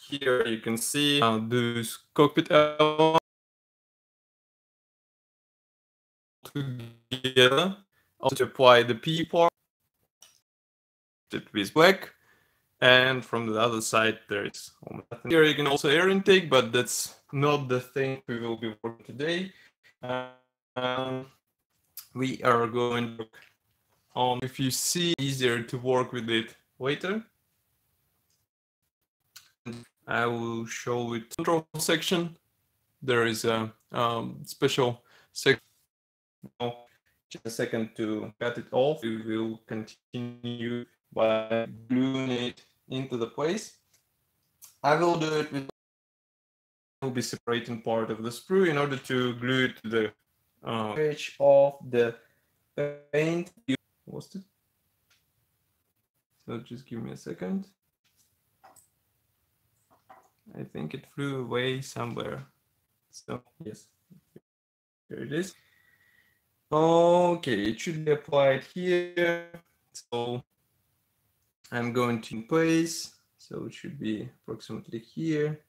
here you can see those cockpit elements together. Also to apply the P part with black, and from the other side there is almost nothing. Here you can also air intake, but that's not the thing we will be working today. We are going to work on, if you see, easier to work with it later. I will show it control section. There is a special section. Just a second to cut it off. We will continue by gluing it into the place. I will do it with, will be separating part of the sprue in order to glue it to the edge of the paint. Lost it. So just give me a second. I think it flew away somewhere. So yes, here it is. Okay, it should be applied here. So I'm going to in place. So it should be approximately here.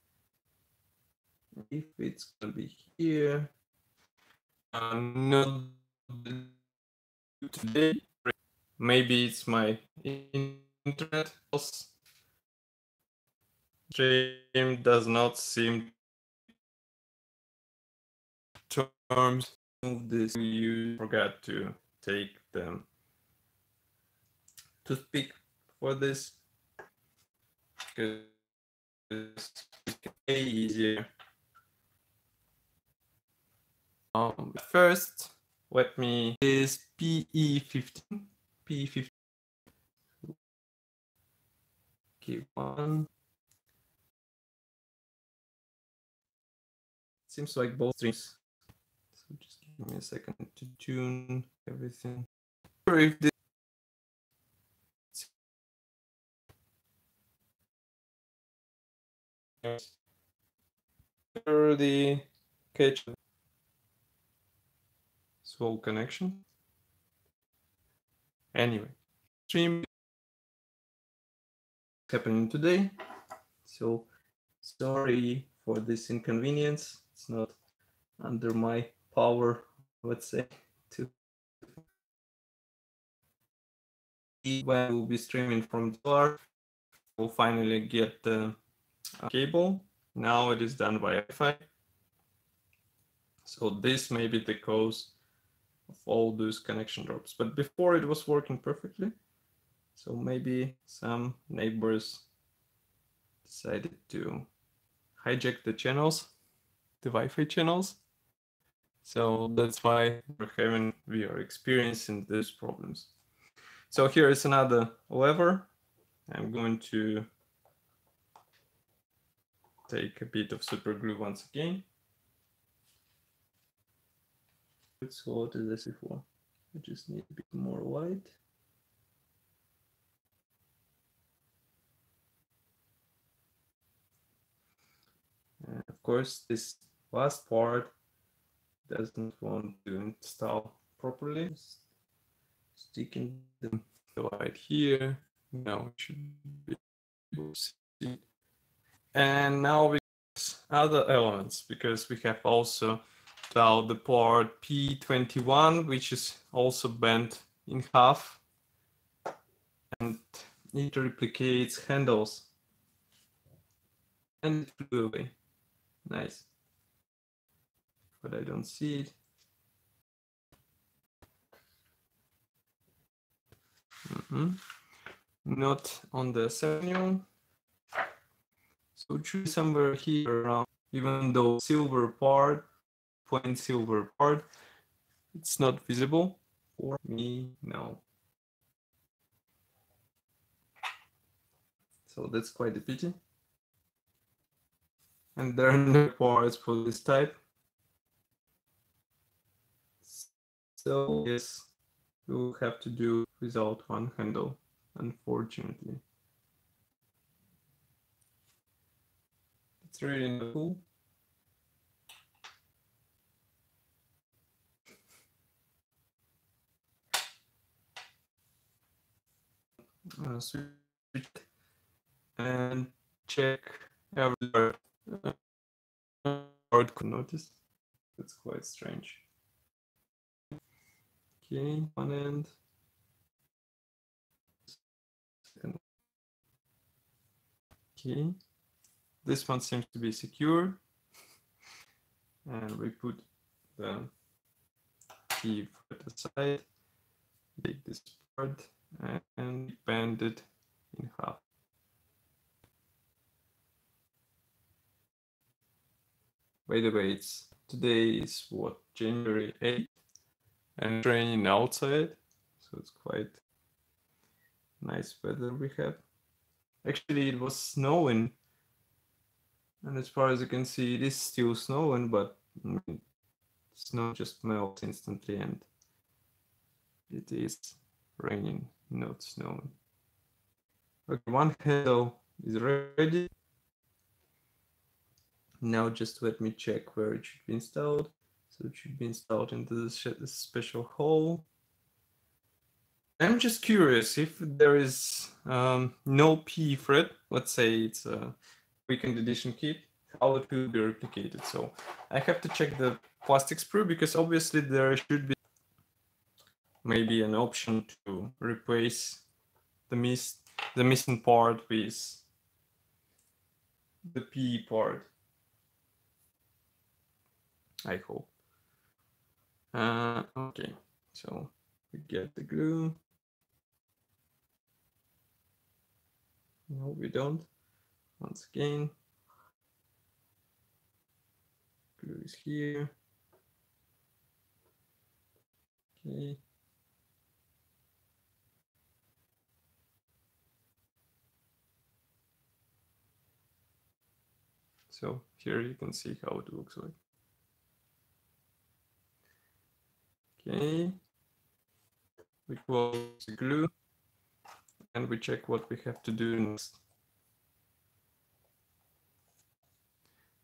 If it's going to be here, not today. Maybe it's my internet. Stream does not seem terms of this. You forgot to take the toothpick for this because it's way easier. First, let me is PE15. PE15. Okay, one. Seems like both streams. So just give me a second to tune everything. If this the catch swell connection. Anyway, stream happening today. So sorry for this inconvenience. It's not under my power, let's say, to when we'll be streaming from Eduard. We'll finally get the cable. Now it is done by Wi-Fi. So this may be the cause of all those connection drops. But before it was working perfectly. So maybe some neighbors decided to hijack the channels, the Wi-Fi channels. So that's why we are experiencing these problems. So here is another lever. I'm going to take a bit of super glue once again. It's what is this before? I just need a bit more light. And of course, this last part doesn't want to install properly. Sticking the light here. Now it should be able to see. And now we have other elements because we have also the part P21, which is also bent in half, and it replicates handles. And it flew away. Nice. But I don't see it. Not on the manual. So it should be somewhere here around, even though silver part, plain silver part, it's not visible for me now. So that's quite a pity. And there are no parts for this type. So yes, we will have to do without one handle, unfortunately. It's really not cool. Switch and check Eduard, Eduard could notice. That's quite strange. Okay, one end. Second. Okay, this one seems to be secure. And we put the key at the side, take this part and bend it in half. By the way, today is what, January 8th, and it's raining outside, so it's quite nice weather we have. Actually, it was snowing, and as far as you can see, it is still snowing, but I mean, snow just melts instantly, and it is raining, not snowing. Okay, one handle is ready. Now just let me check where it should be installed. So it should be installed into this special hole. I'm just curious if there is no P thread, let's say it's a weekend edition kit, how it will be replicated. So I have to check the plastic sprue because obviously there should be maybe an option to replace the missing part with the P part. I hope. Okay, so we get the glue. No, we don't. Once again, glue is here. Okay. So here you can see how it looks like. Okay. We close the glue and we check what we have to do next.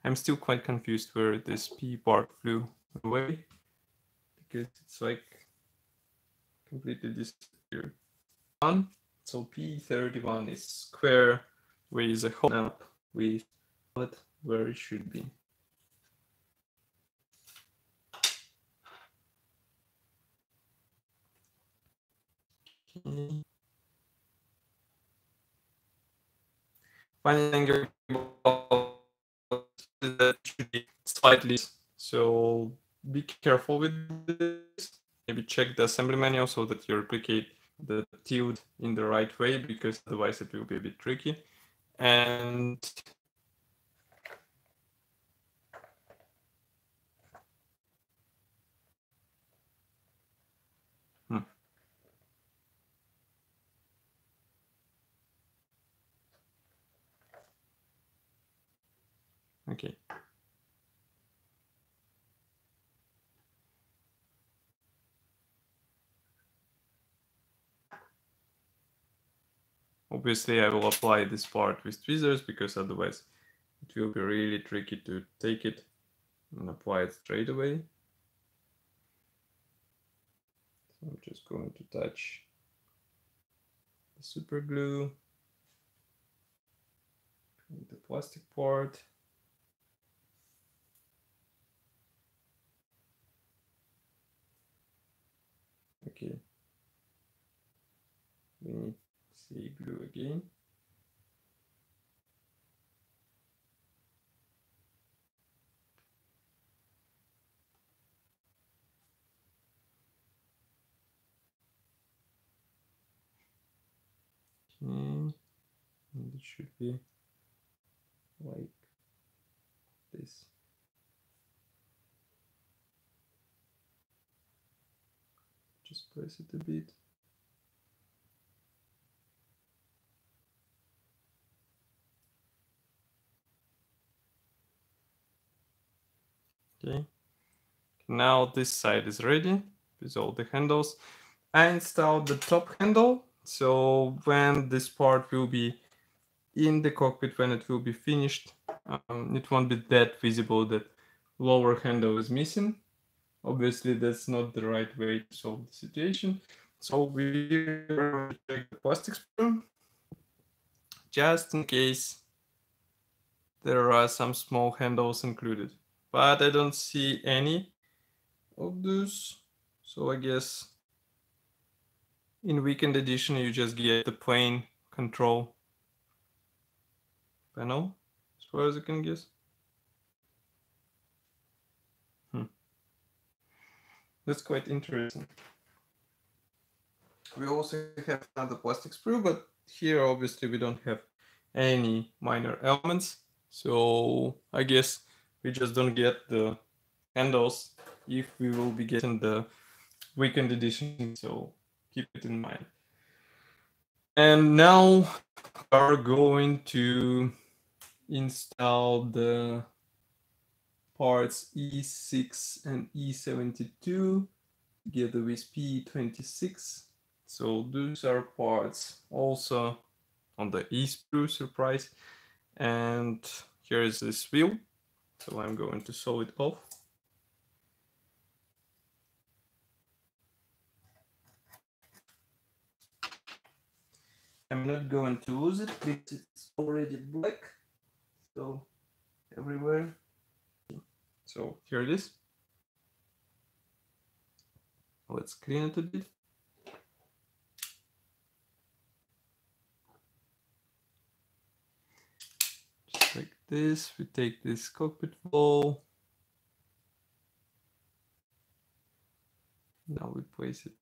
I'm still quite confused where this P part flew away because it's like completely disappeared. So P31 is square with a hole up with where it should be. Okay. Finding that should be slightly, so be careful with this. Maybe check the assembly manual so that you replicate the tilt in the right way, because otherwise it will be a bit tricky. And okay. Obviously, I will apply this part with tweezers because otherwise it will be really tricky to take it and apply it straight away. So I'm just going to touch the super glue with the plastic part. Okay. We need C glue again. Okay, and it should be like this. Just press it a bit. Okay, now this side is ready with all the handles. I installed the top handle, so when this part will be in the cockpit, when it will be finished, it won't be that visible that lower handle is missing. Obviously, that's not the right way to solve the situation. So we check the plastic sprue, just in case there are some small handles included, but I don't see any of those. So I guess in weekend edition, you just get the plain control panel, as far as I can guess. That's quite interesting. We also have another plastic sprue, but here obviously we don't have any minor elements. So I guess we just don't get the handles if we will be getting the weekend edition. So keep it in mind. And now we are going to install the parts E6 and E72 together with P26. So those are parts also on the E sprue, surprise. And here is this wheel. So I'm going to saw it off. I'm not going to lose it because it's already black. So everywhere. So here it is. Let's clean it a bit. Just like this. We take this cockpit ball. Now we place it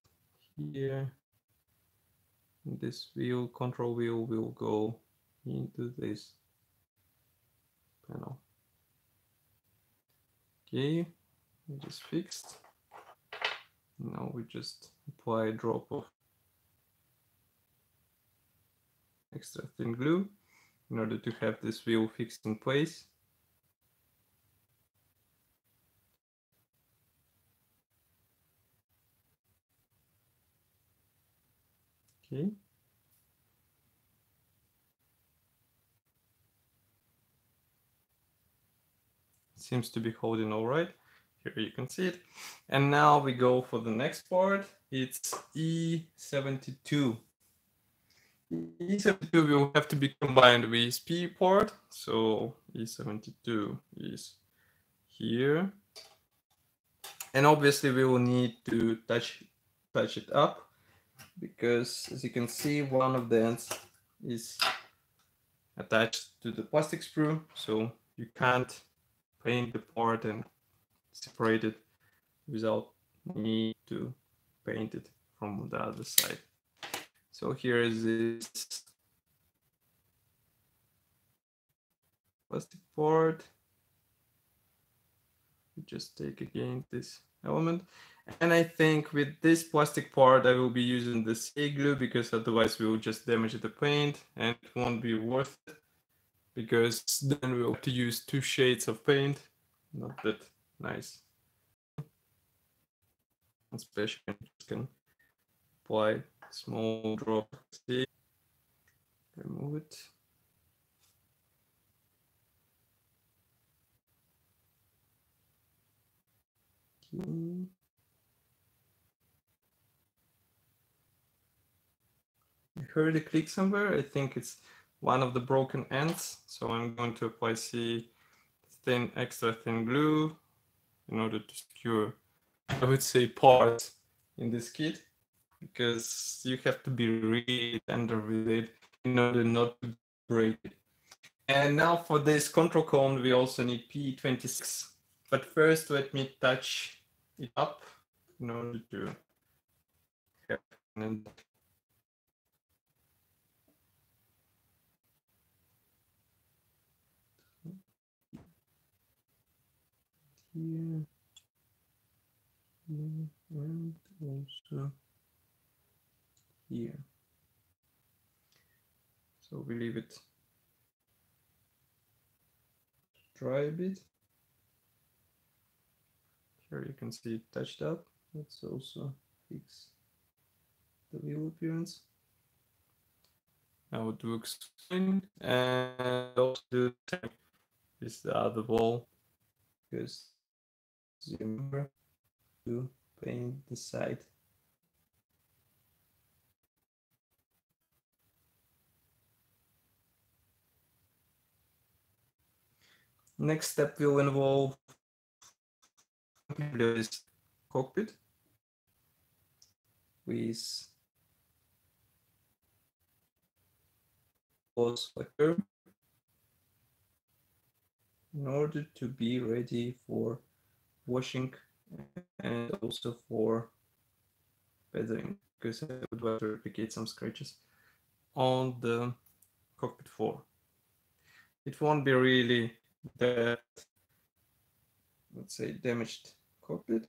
here. And this wheel, control wheel, will go into this panel. Okay, just fixed. Now we just apply a drop of extra thin glue in order to have this wheel fixed in place. Okay. Seems to be holding all right. Here you can see it. And now we go for the next part. It's E72. E72 will have to be combined with P part. So E72 is here. And obviously we will need to touch it up because, as you can see, one of the ends is attached to the plastic sprue, so you can't paint the part and separate it without need to paint it from the other side. So here is this plastic part. We just take again this element. And I think with this plastic part, I will be using the CA glue because otherwise we will just damage the paint and it won't be worth it because then we'll have to use 2 shades of paint. Not that nice. Especially when you can apply a small drop of CA. Remove it. Okay. I heard a click somewhere. I think it's one of the broken ends. So I'm going to apply extra thin glue in order to secure, I would say, parts in this kit, because you have to be really tender with it in order not to break it. And now for this control cone, we also need P26. But first, let me touch it up in order to have an here, and also here. So we leave it dry a bit. Here you can see it touched up. Let's also fix the wheel appearance. Now it looks fine, and also do the same with the other wall, because remember to paint the side. Next step will involve this cockpit with close selector in order to be ready for washing and also for feathering, because I would like to replicate some scratches on the cockpit floor. It won't be really that, let's say, damaged cockpit.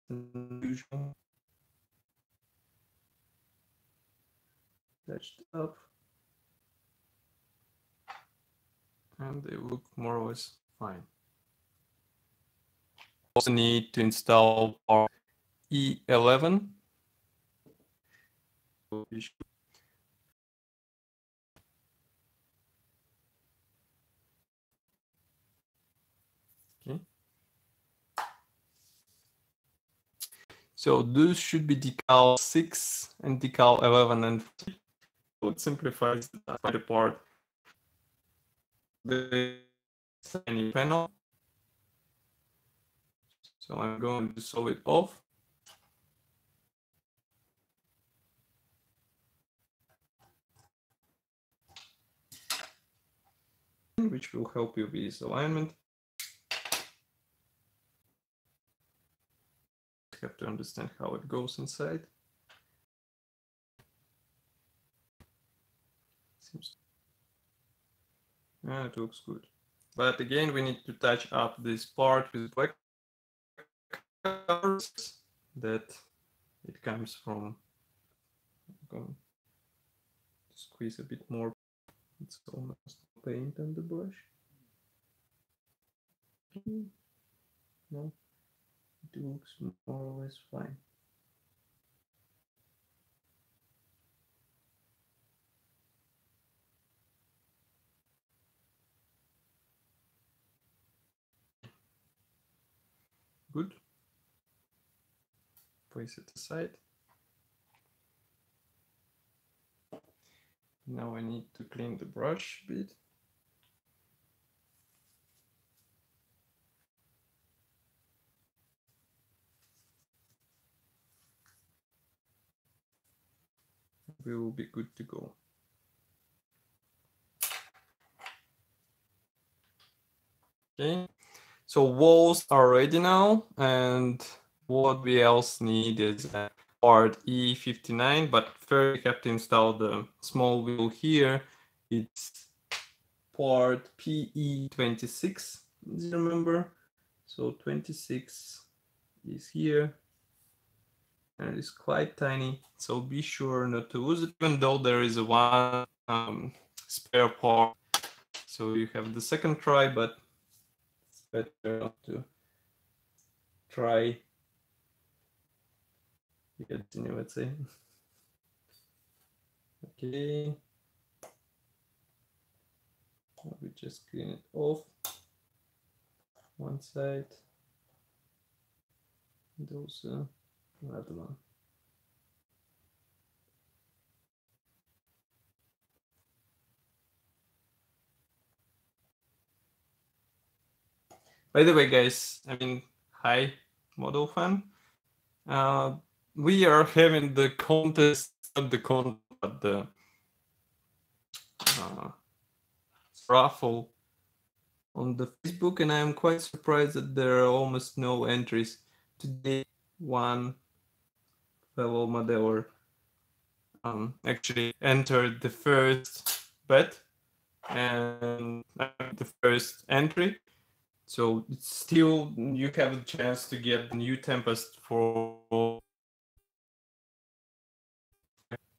Unusual. Touched up, and they look more or less fine. Also need to install our E11. Okay. So those should be decal 6 and decal 11 and 14. So it simplifies the part. The tiny panel. So I'm going to solve it off. Which will help you with alignment. You have to understand how it goes inside. It looks good. But again, we need to touch up this part with black colors that it comes from. I'm going to squeeze a bit more. It's almost paint on the brush. No, it looks more or less fine. Good. Place it aside. Now I need to clean the brush a bit. We will be good to go. Okay, so walls are ready now, and what we else need is part E59, but first we have to install the small wheel here. It's part PE26, do you remember? So 26 is here, and it's quite tiny, so be sure not to lose it, even though there is a one spare part. So you have the second try, but it's better not to try yet, let's say. Okay. We just clean it off one side, and also another one. By the way, guys, I mean, hi, model fan. We are having the contest, not the contest, but the raffle on the Facebook, and I am quite surprised that there are almost no entries. Today, one fellow modeler actually entered the first bet and the first entry. So it's still, you have a chance to get the new Tempest for,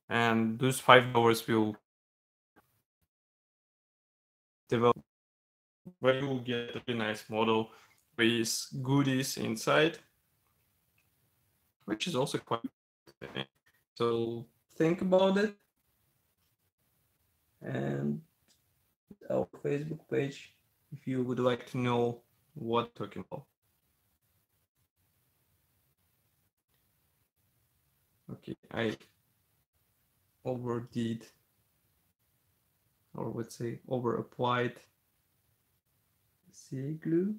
and those $5 will develop, where you will get a really nice model with goodies inside, which is also quite good. So think about it, and our Facebook page if you would like to know what I'm talking about. Okay, I overdid, or let's say over applied C glue.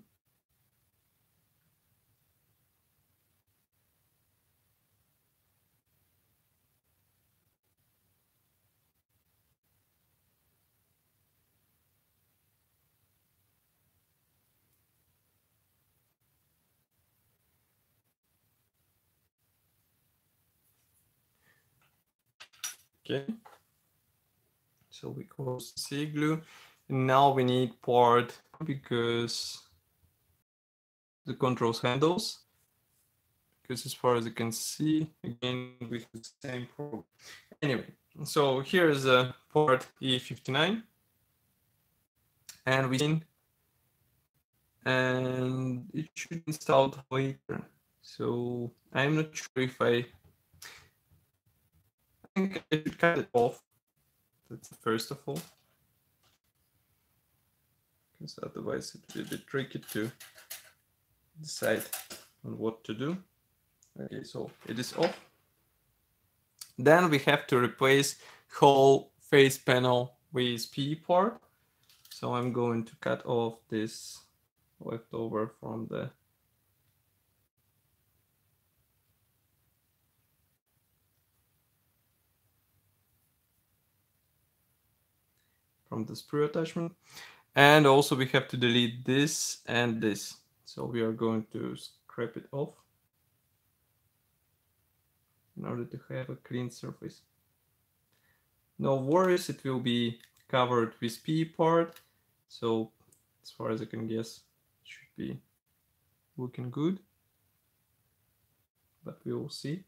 Okay, so we close C glue, and now we need part because the controls handles. Because as far as you can see, again we have the same problem. Anyway, so here's a part E59, and and it should be installed later. So I'm not sure if I think I should cut it off. That's first of all, because otherwise it will be tricky to decide on what to do. Okay, so it is off. Then we have to replace whole face panel with PE part. So I'm going to cut off this leftover from the sprue attachment. And also we have to delete this and this. So we are going to scrape it off in order to have a clean surface. No worries, it will be covered with PE part. So as far as I can guess, it should be looking good. But we will see.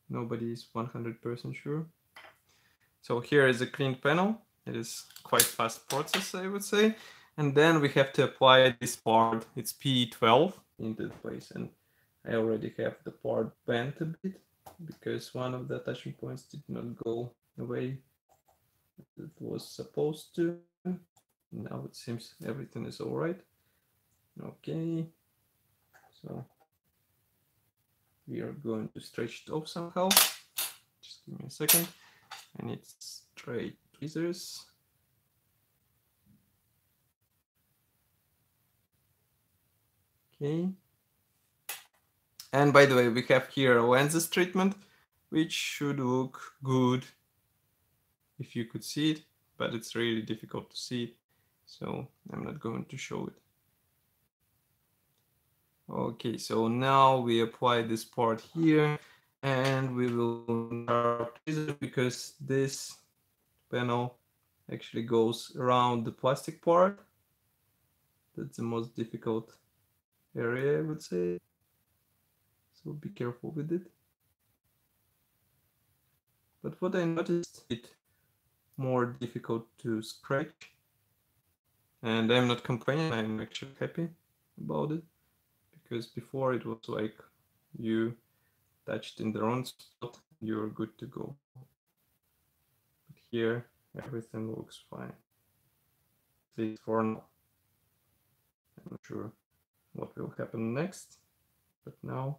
Nobody is 100% sure. So here is a clean panel. It is quite fast process, I would say. And then we have to apply this part, it's P12, into place. And I already have the part bent a bit because one of the attachment points did not go away as it was supposed to. Now it seems everything is all right. Okay, so we are going to stretch it off somehow. Just give me a second. I need straight tweezers. Okay. And by the way, we have here a lenses treatment, which should look good if you could see it, but it's really difficult to see it, so I'm not going to show it. Okay, so now we apply this part here, and we will because this panel actually goes around the plastic part. That's the most difficult area, I would say. So be careful with it. But what I noticed, it more difficult to scratch. And I'm not complaining, I'm actually happy about it. Because before it was like you touched in the wrong spot, you're good to go. But here, everything looks fine. At least for now. I'm not sure what will happen next, but now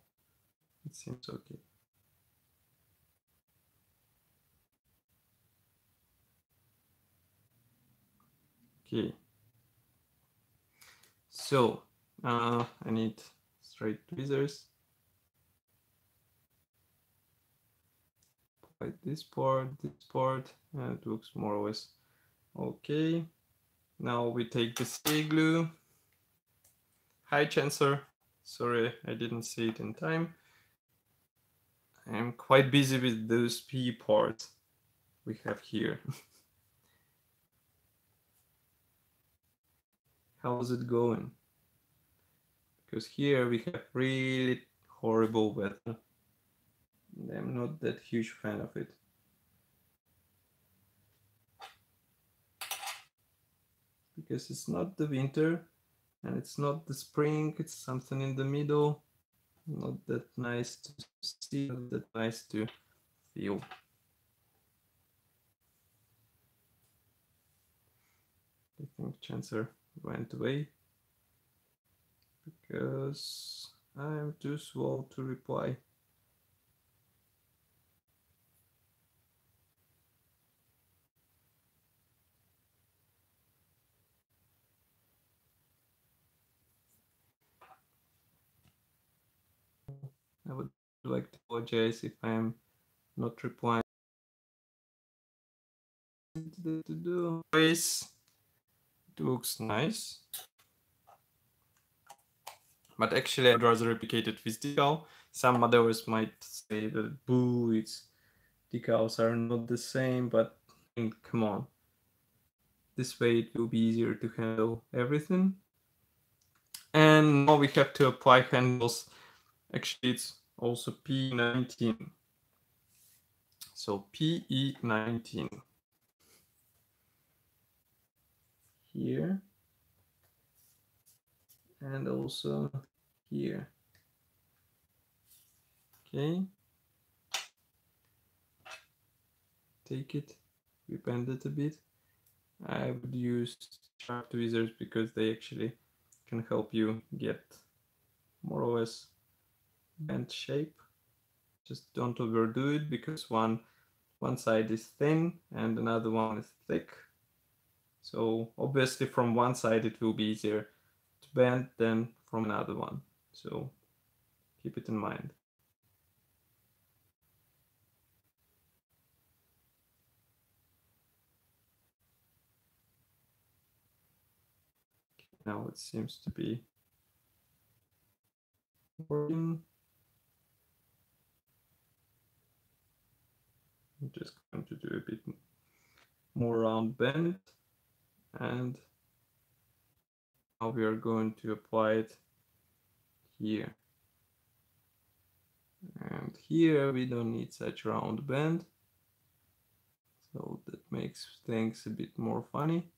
it seems okay. Okay. So, I need straight tweezers. Apply this part, and it looks more or less okay. Now we take the C glue. Hi, Chancellor. Sorry, I didn't see it in time. I'm quite busy with those P parts we have here. How's it going? Because here we have really horrible weather. I'm not that huge fan of it. Because it's not the winter and it's not the spring, it's something in the middle. Not that nice to see, not that nice to feel. I think Chancellor went away because I'm too slow to reply. I'd like to apologize if I'm not replying. To do. It looks nice. But actually I'd rather replicate it with decal. Some others might say that boo, its decals are not the same, but I mean, come on. This way it will be easier to handle everything. And now we have to apply handles. Actually, it's also P19. So PE19 here and also here. Okay. Take it, we bend it a bit. I would use sharp tweezers because they actually can help you get more or less bent shape. Just don't overdo it because one side is thin and another one is thick. So obviously from one side it will be easier to bend than from another one. So keep it in mind. Now it seems to be working. I'm just going to do a bit more round bend, and now we are going to apply it here. And here we don't need such round bend, so that makes things a bit more funny.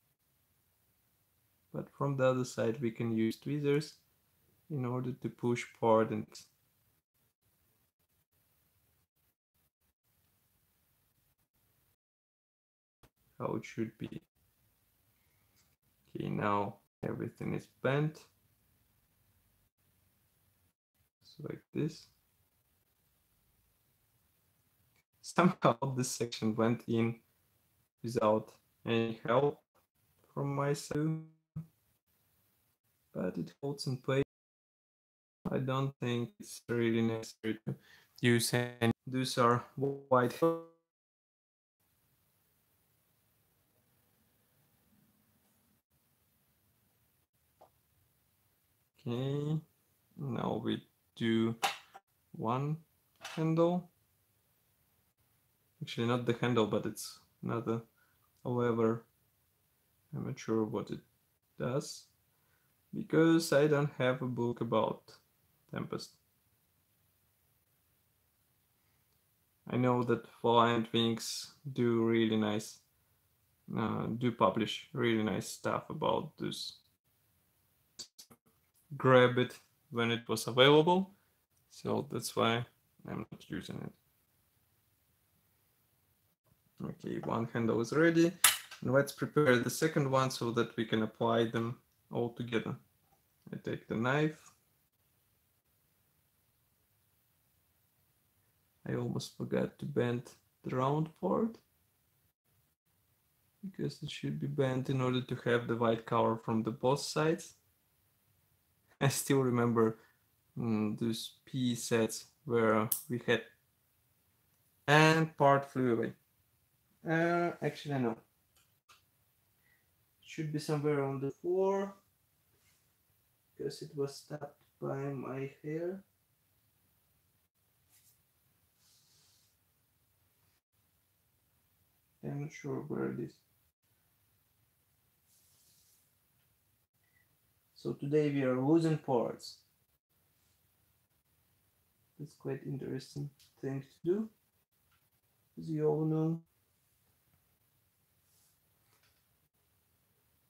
But from the other side we can use tweezers in order to push part and how it should be. Okay, now everything is bent. So like this. Somehow this section went in without any help from my side, but it holds in place. I don't think it's really necessary to use any. These are white. Okay, now we do one handle. Actually, not the handle, but it's another lever. I'm not sure what it does because I don't have a book about Tempest. I know that Flying Wings do really nice, do publish really nice stuff about this. Grab it when it was available, so that's why I'm not using it. Okay, one handle is ready. And let's prepare the second one so that we can apply them all together. I take the knife. I almost forgot to bend the round part because it should be bent in order to have the white color from the both sides. I still remember those PE sets where we had and part flew away. Actually, no. It should be somewhere on the floor because it was tapped by my hair. I'm not sure where it is. So today we are losing parts. That's quite interesting thing to do, as you all know.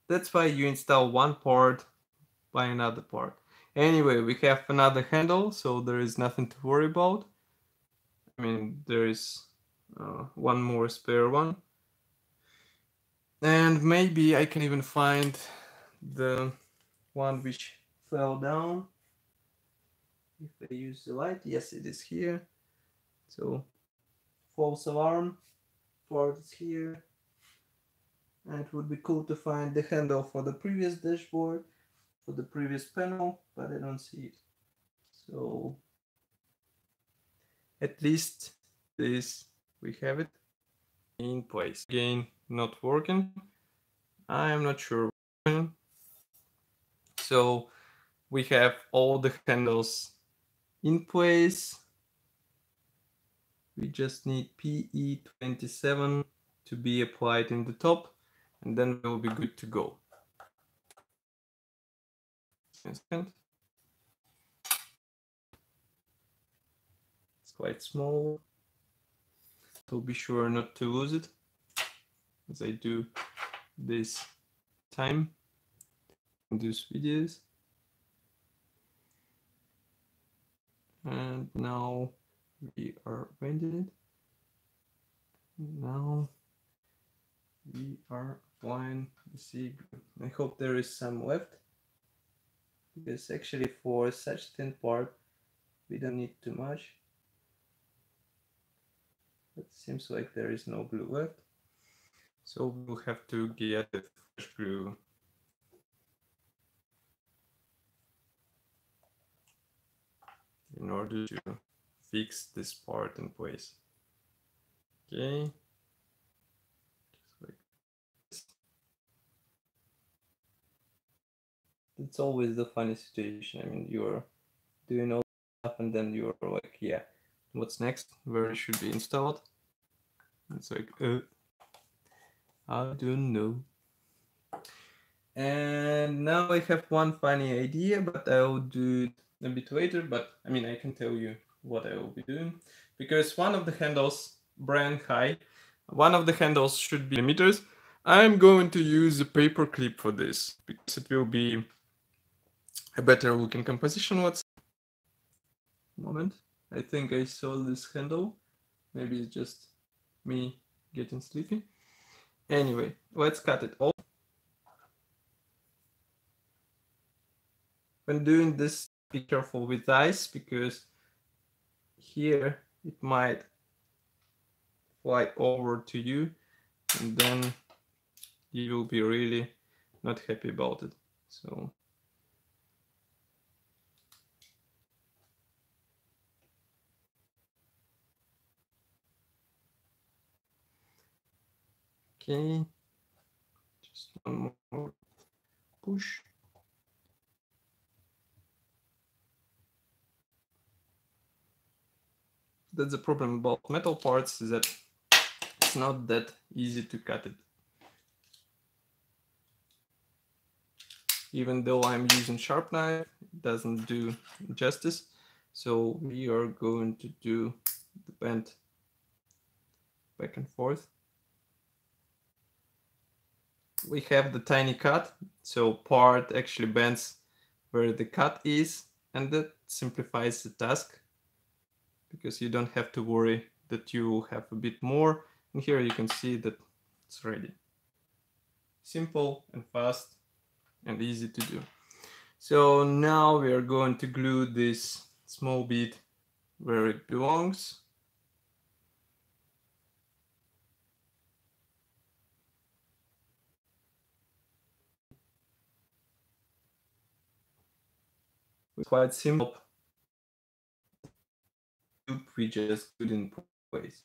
That's why you install one part by another part. Anyway, we have another handle, so there is nothing to worry about. I mean, there is one more spare one. And maybe I can even find the one which fell down. If I use the light, yes, it is here. So, false alarm part is here. And it would be cool to find the handle for the previous dashboard, for the previous panel, but I don't see it. So at least this, we have it in place. Again, not working. I'm not sure. So we have all the handles in place. We just need PE27 to be applied in the top, and then we'll be good to go. It's quite small, so be sure not to lose it as I do this time in these videos. And now we are bending it. Now we are applying the sea glue. I hope there is some left, because actually for such thin part we don't need too much. It seems like there is no glue left, so we'll have to get the fresh glue. In order to fix this part in place. Okay. Just like this. It's always the funny situation. I mean, you're doing all stuff and then you're like, yeah, what's next? Where it should be installed? It's like, I don't know. And now I have one funny idea, but I'll do it a bit later. But I mean, I can tell you what I will be doing, because one of the handles, brand high, one of the handles should be millimeters. I'm going to use a paper clip for this because it will be a better looking composition. What's moment? I think I saw this handle. Maybe it's just me getting sleepy. Anyway, let's cut it off. When doing this, be careful with ice, because here it might fly over to you and then you will be really not happy about it. So okay, just one more push. That's the problem about metal parts, is that it's not that easy to cut it. Even though I'm using sharp knife, it doesn't do justice. So we are going to do the bend back and forth. We have the tiny cut, so part actually bends where the cut is, and that simplifies the task, because you don't have to worry that you have a bit more. And here you can see that it's ready. Simple and fast and easy to do. So now we are going to glue this small bit where it belongs. It's quite simple. We just put in place.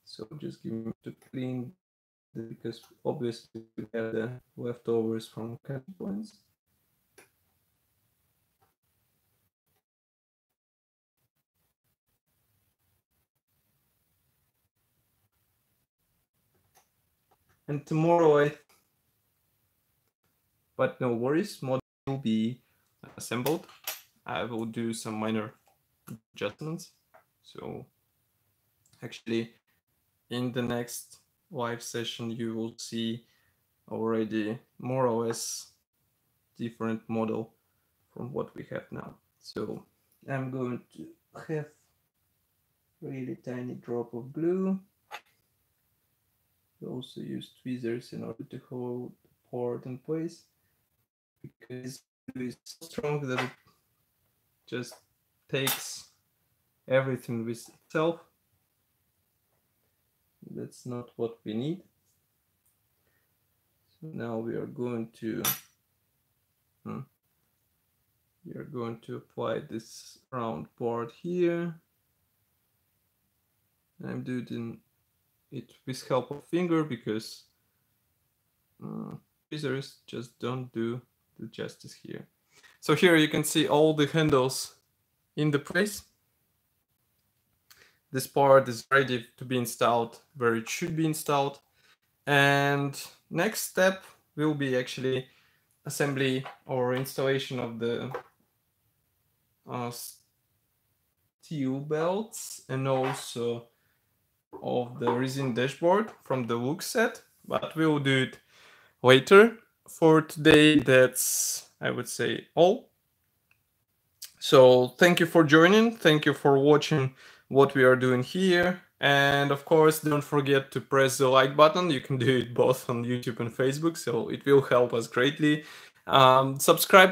So just give me to clean, because obviously we have the leftovers from cutting points. And tomorrow but no worries, model will be assembled. I will do some minor adjustments. So actually in the next live session you will see already more or less different model from what we have now. So I'm going to have really tiny drop of glue. We also use tweezers in order to hold the part in place, because glue is so strong that it just takes everything with itself. That's not what we need. So now we are going to apply this round part here. I'm doing it with help of finger because scissors just don't do the justice here. So here you can see all the handles in the place. This part is ready to be installed where it should be installed. And next step will be actually assembly or installation of the steel belts and also of the resin dashboard from the look set, but we'll do it later. For today, that's, I would say, all. So thank you for joining. Thank you for watching what we are doing here. And of course, don't forget to press the like button. You can do it both on YouTube and Facebook, so it will help us greatly. Subscribe